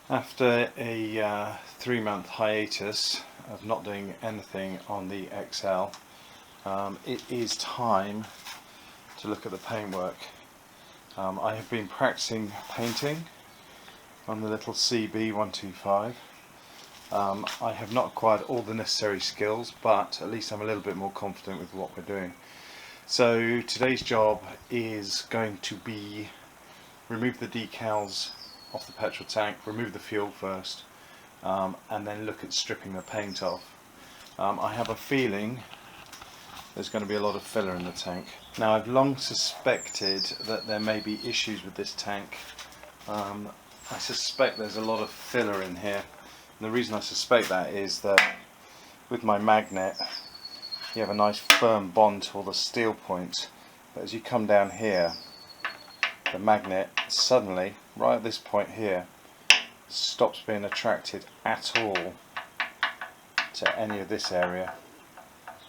After a 3-month hiatus of not doing anything on the XL, it is time to look at the paintwork. I have been practicing painting on the little CB125. I have not acquired all the necessary skills, but at least I'm a little bit more confident with what we're doing. So today's job is going to be remove the decals off the petrol tank, remove the fuel first, and then look at stripping the paint off. I have a feeling there's going to be a lot of filler in the tank. Now, I've long suspected that there may be issues with this tank. I suspect there's a lot of filler in here, and the reason I suspect that is that with my magnet you have a nice firm bond to all the steel points, but as you come down here, the magnet suddenly, right at this point here, stops being attracted at all to any of this area.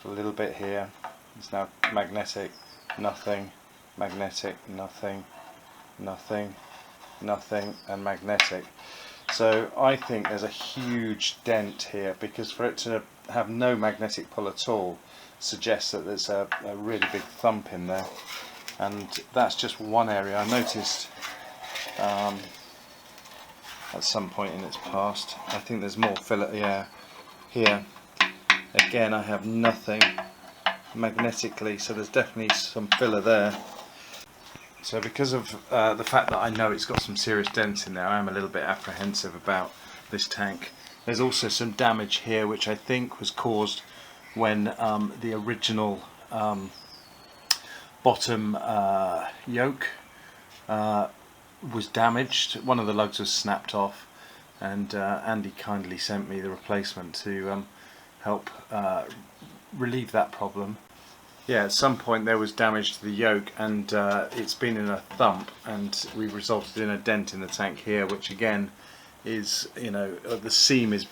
A little bit here, it's now magnetic, nothing, magnetic, nothing, nothing, nothing, and magnetic. So I think there's a huge dent here, because for it to have no magnetic pull at all suggests that there's a really big thump in there. And that's just one area. I noticed at some point in its past. I think there's more filler. Yeah, here again I have nothing magnetically, so there's definitely some filler there. So because of the fact that I know it's got some serious dents in there, I am a little bit apprehensive about this tank. There's also some damage here which I think was caused when the original bottom yoke was damaged. One of the lugs was snapped off, and Andy kindly sent me the replacement to help relieve that problem. Yeah, at some point there was damage to the yoke, and it's been in a thump, and we've resulted in a dent in the tank here, which again is, you know, the seam is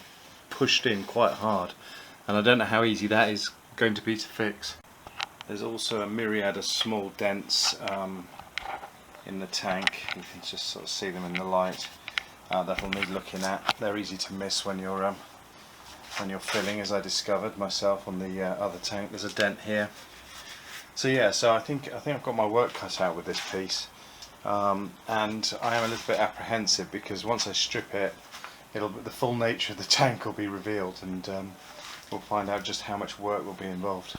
pushed in quite hard, and I don't know how easy that is going to be to fix. There's also a myriad of small dents in the tank. You can just sort of see them in the light. That'll need looking at. They're easy to miss when you're filling, as I discovered myself on the other tank. There's a dent here. So yeah, so I think I've got my work cut out with this piece, and I am a little bit apprehensive because once I strip it, the full nature of the tank will be revealed, and we'll find out just how much work will be involved.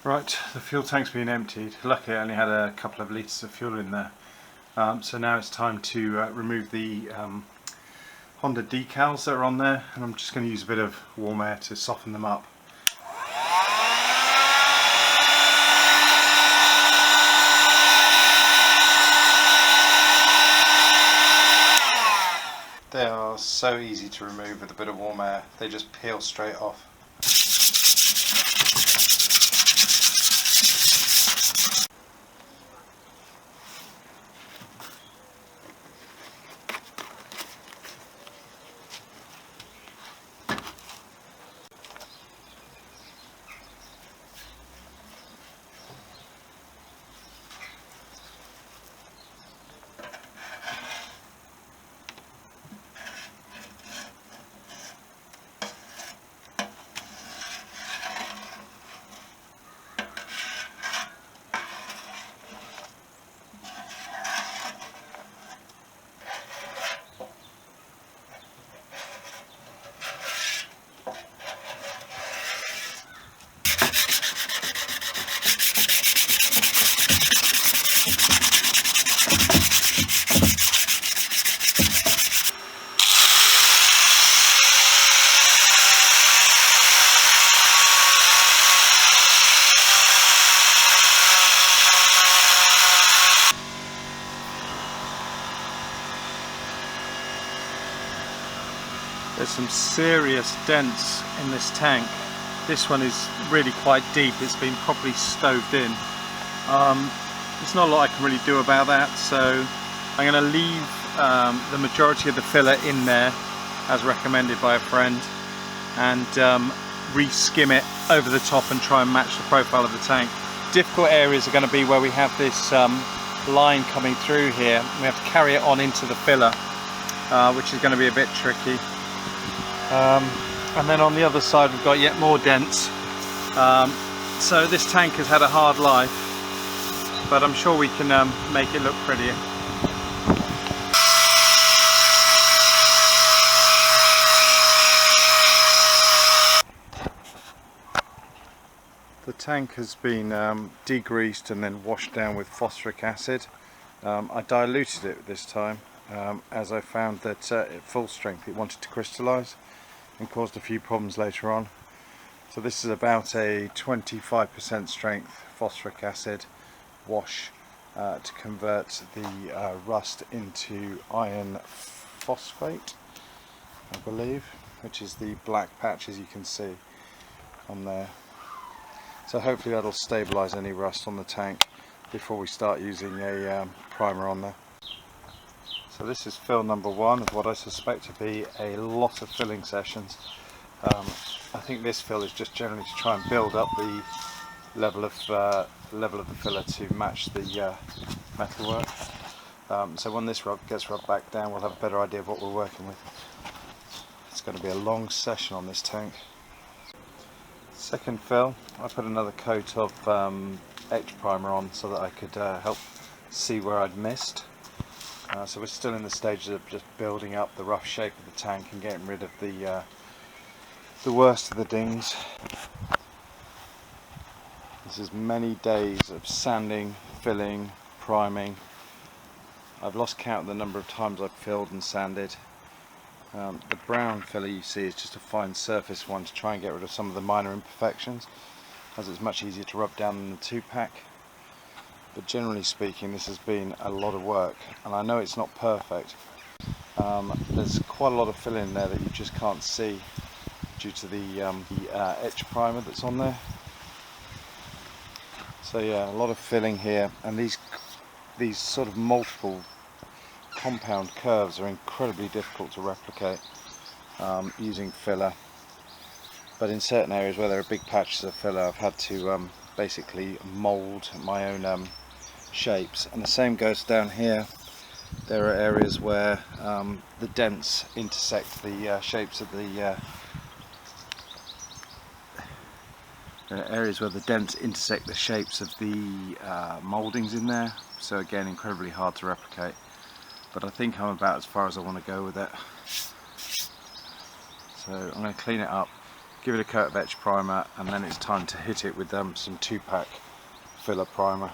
Right, the fuel tank's been emptied. Luckily I only had a couple of litres of fuel in there. So now it's time to remove the Honda decals that are on there, and I'm just going to use a bit of warm air to soften them up. They are so easy to remove with a bit of warm air. They just peel straight off. There's some serious dents in this tank. This one is really quite deep. It's been properly stoved in. There's not a lot I can really do about that, so I'm going to leave the majority of the filler in there as recommended by a friend, and re-skim it over the top and try and match the profile of the tank. Difficult areas are going to be where we have this line coming through here. We have to carry it on into the filler, which is going to be a bit tricky. And then on the other side we've got yet more dents. So this tank has had a hard life, but I'm sure we can make it look prettier. The tank has been degreased and then washed down with phosphoric acid. I diluted it this time as I found that at full strength it wanted to crystallise and caused a few problems later on. So this is about a 25% strength phosphoric acid wash to convert the rust into iron phosphate, I believe, which is the black patches you can see on there. So hopefully that'll stabilise any rust on the tank before we start using a primer on there. So this is fill number one of what I suspect to be a lot of filling sessions. I think this fill is just generally to try and build up the level of the filler to match the metalwork. So when this gets rubbed back down, we'll have a better idea of what we're working with. It's going to be a long session on this tank. Second fill, I put another coat of etch primer on so that I could help see where I'd missed. So we're still in the stages of just building up the rough shape of the tank and getting rid of the worst of the dings. This is many days of sanding, filling, priming. I've lost count of the number of times I've filled and sanded. The brown filler you see is just a fine surface one to try and get rid of some of the minor imperfections, as it's much easier to rub down than the 2-pack. But generally speaking, this has been a lot of work, and I know it's not perfect. There's quite a lot of fill in there that you just can't see due to the etch primer that's on there. So yeah, a lot of filling here, and these sort of multiple compound curves are incredibly difficult to replicate using filler. But in certain areas where there are big patches of filler, I've had to basically mould my own shapes. And the same goes down here. There are areas where the dents intersect the shapes of the mouldings in there. So again, incredibly hard to replicate. But I think I'm about as far as I want to go with it. So I'm going to clean it up, give it a coat of etch primer, and then it's time to hit it with some 2-pack filler primer.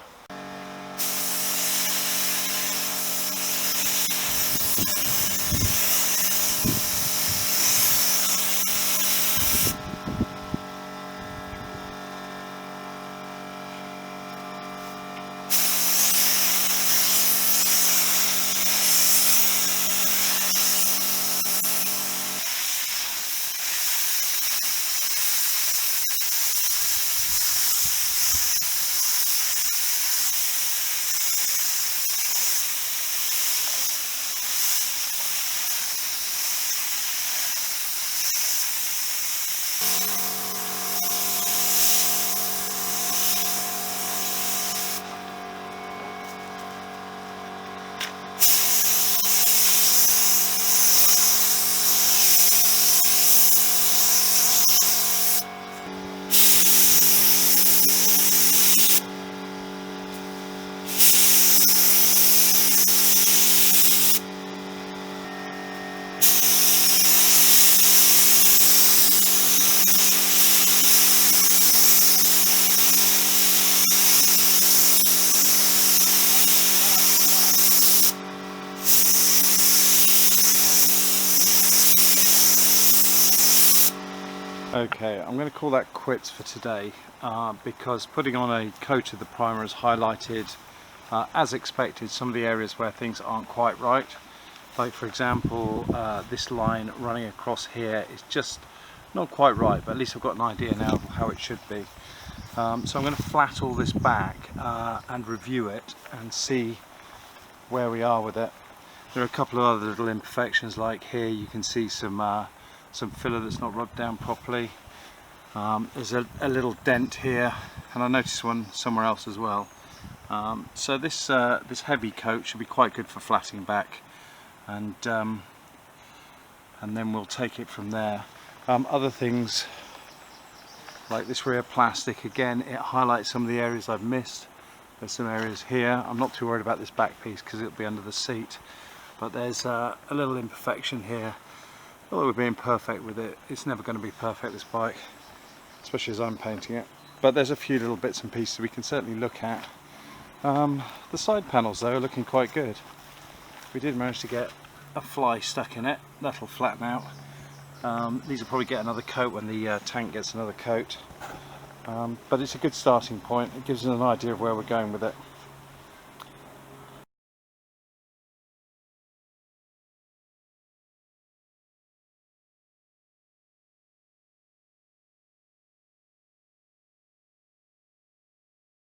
Okay, I'm going to call that quits for today because putting on a coat of the primer has highlighted, as expected, some of the areas where things aren't quite right. Like for example, this line running across here is just not quite right, but at least I've got an idea now of how it should be. So I'm going to flat all this back and review it and see where we are with it. There are a couple of other little imperfections, like here you can see some filler that's not rubbed down properly. There's a little dent here, and I noticed one somewhere else as well. So this heavy coat should be quite good for flatting back, and and then we'll take it from there. Other things like this rear plastic, again, it highlights some of the areas I've missed. There's some areas here. I'm not too worried about this back piece because it'll be under the seat, but there's a little imperfection here. Although we're being perfect with it, it's never going to be perfect, this bike, especially as I'm painting it. But there's a few little bits and pieces we can certainly look at. The side panels though are looking quite good. We did manage to get a fly stuck in it. That'll flatten out. These will probably get another coat when the tank gets another coat. But it's a good starting point. It gives us an idea of where we're going with it.